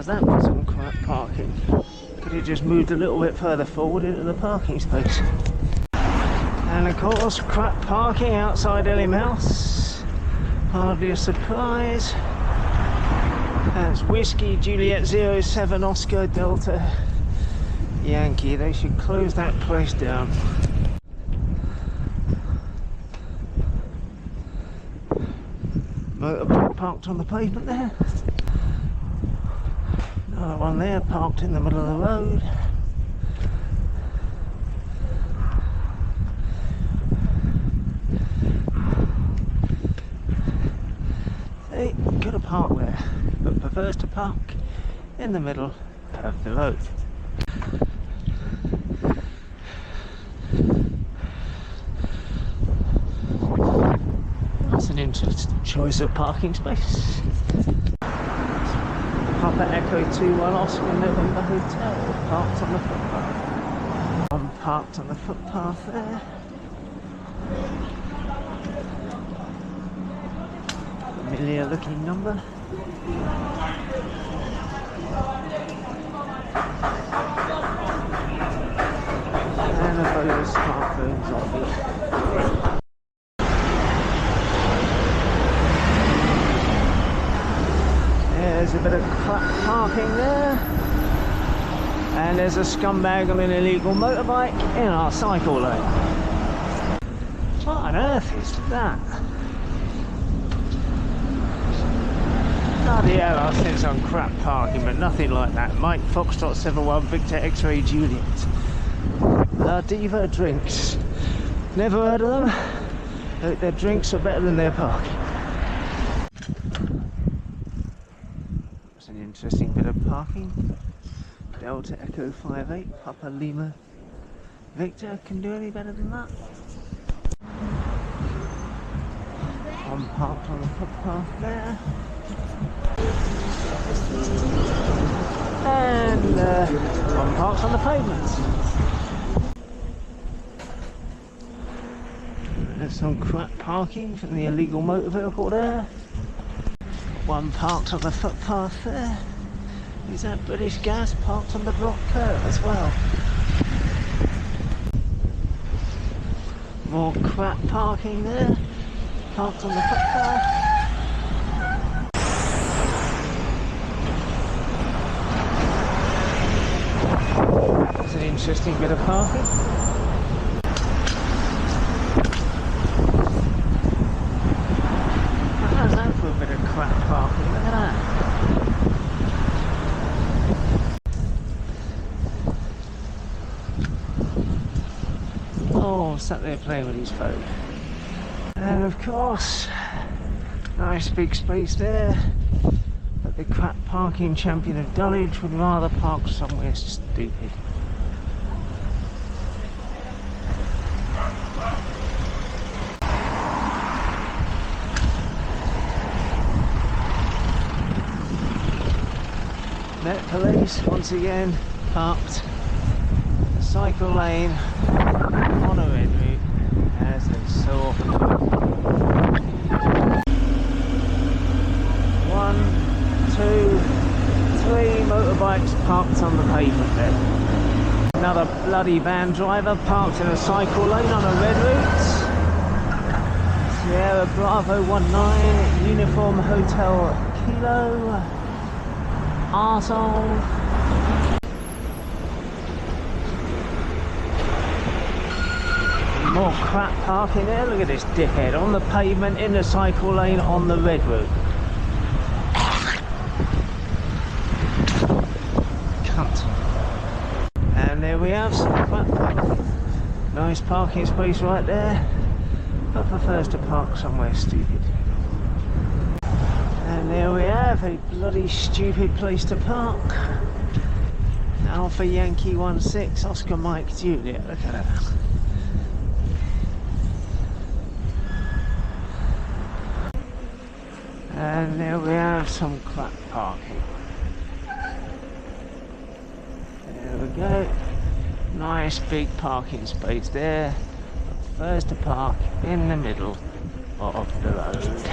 How's that for some crap parking? Could have just moved a little bit further forward into the parking space. And of course, crap parking outside Elm House. Hardly a surprise. That's Whiskey Juliet 07 Oscar Delta Yankee. They should close that place down. Motorbike parked on the pavement there. Another one there parked in the middle of the road. Hey, could have parked there, but prefers to park in the middle of the road. That's an interesting choice of parking space. Papa Echo 21 Oscar November Hotel, parked on the footpath. I'm parked on the footpath there. Familiar looking number. And a photo of smartphones on me. There's a bit of crap parking there, and there's a scumbag on an illegal motorbike in our cycle lane. What on earth is that? Bloody hell, I've seen some crap parking, but nothing like that. Mike Foxtrot 71 Victor X-Ray Juliet. La Diva Drinks. Never heard of them. Their drinks are better than their parking. An interesting bit of parking. Delta Echo 58 Papa Lima Victor. Can do any better than that. I'm parked on the footpath there, and I'm parked on the pavement. There's some crap parking from the illegal motor vehicle there. One parked on the footpath there. Is that British Gas parked on the block curb as well? More crap parking there. Parked on the footpath. It's an interesting bit of parking. How's that for a bit of crap parking? Look at that. Oh, sat there playing with his phone. And of course, nice big space there. But the crap parking champion of Dulwich would rather park somewhere stupid. Met Police once again parked cycle lane on a red route, as they so often do. 1, 2, 3 motorbikes parked on the pavement there. Another bloody van driver parked in a cycle lane on a red route. Sierra Bravo 19 Uniform Hotel Kilo. Arsehole. More crap parking there. Look at this dickhead on the pavement in the cycle lane on the red route. Cunt. And there we have some crap parking. Nice parking space right there, but prefers to park somewhere stupid. And there we have a bloody stupid place to park. Alpha Yankee 16 Oscar Mike Juliet. Look at that. And there we have some crap parking. There we go. Nice big parking space there. Prefers to park in the middle of the road.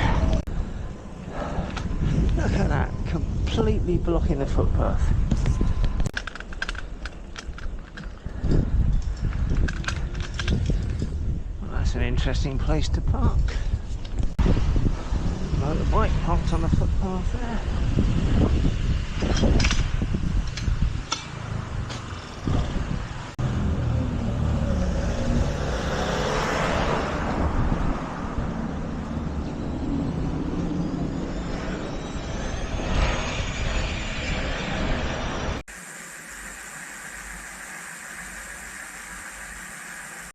Look at that, completely blocking the footpath. Well, that's an interesting place to park. Motorbike parked on the footpath there.